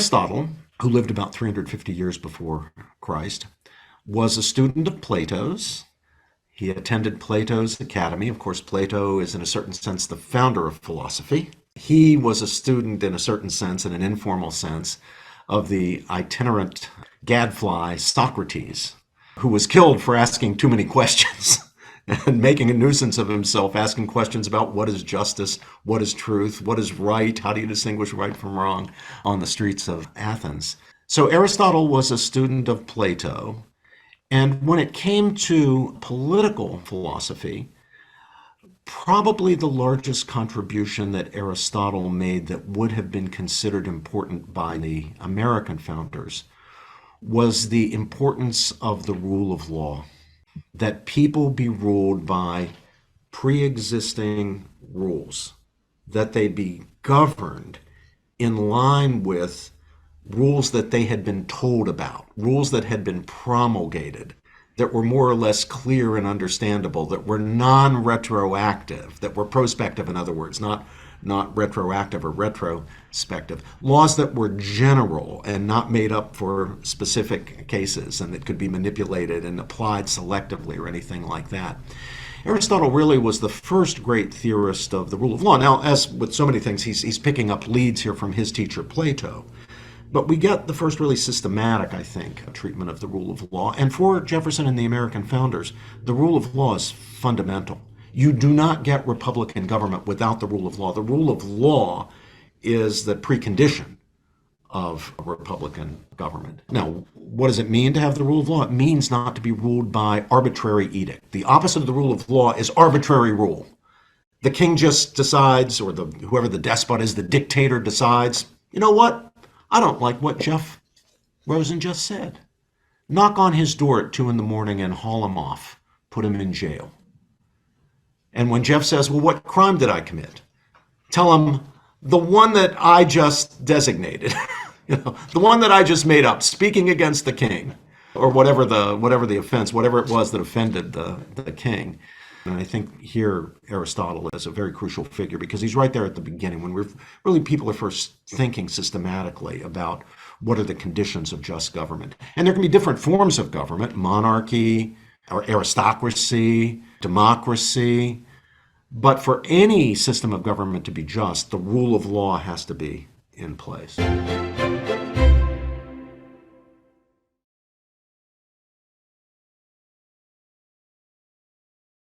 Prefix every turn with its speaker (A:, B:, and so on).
A: Aristotle, who lived about 350 years before Christ, was a student of Plato's. He attended Plato's academy. Of course, Plato is, in a certain sense, the founder of philosophy. He was a student, in a certain sense, in an informal sense, of the itinerant gadfly Socrates, who was killed for asking too many questions and making a nuisance of himself, asking questions about what is justice, what is truth, what is right, how do you distinguish right from wrong on the streets of Athens. So Aristotle was a student of Plato. And when it came to political philosophy, probably the largest contribution that Aristotle made that would have been considered important by the American founders was the importance of the rule of law, that people be ruled by pre-existing rules, that they be governed in line with rules that they had been told about, rules that had been promulgated, that were more or less clear and understandable, that were non-retroactive, that were prospective, in other words, not retroactive or retrospective. Laws that were general and not made up for specific cases and that could be manipulated and applied selectively or anything like that. Aristotle really was the first great theorist of the rule of law. Now, as with so many things, he's picking up leads here from his teacher, Plato. But we get the first really systematic, I think, treatment of the rule of law. And for Jefferson and the American founders, the rule of law is fundamental. You do not get Republican government without the rule of law. The rule of law is the precondition of a Republican government. Now, what does it mean to have the rule of law? It means not to be ruled by arbitrary edict. The opposite of the rule of law is arbitrary rule. The king just decides, or whoever the despot is, the dictator decides, you know what? I don't like what Jeff Rosen just said. Knock on his door at 2 a.m. and haul him off. Put him in jail. And when Jeff says, well, what crime did I commit? Tell him the one that I just designated, the one that I just made up, speaking against the king, or whatever the offense, whatever it was that offended the king. And I think here Aristotle is a very crucial figure because he's right there at the beginning when people are first thinking systematically about what are the conditions of just government. And there can be different forms of government, monarchy, or aristocracy, democracy. But for any system of government to be just, the rule of law has to be in place.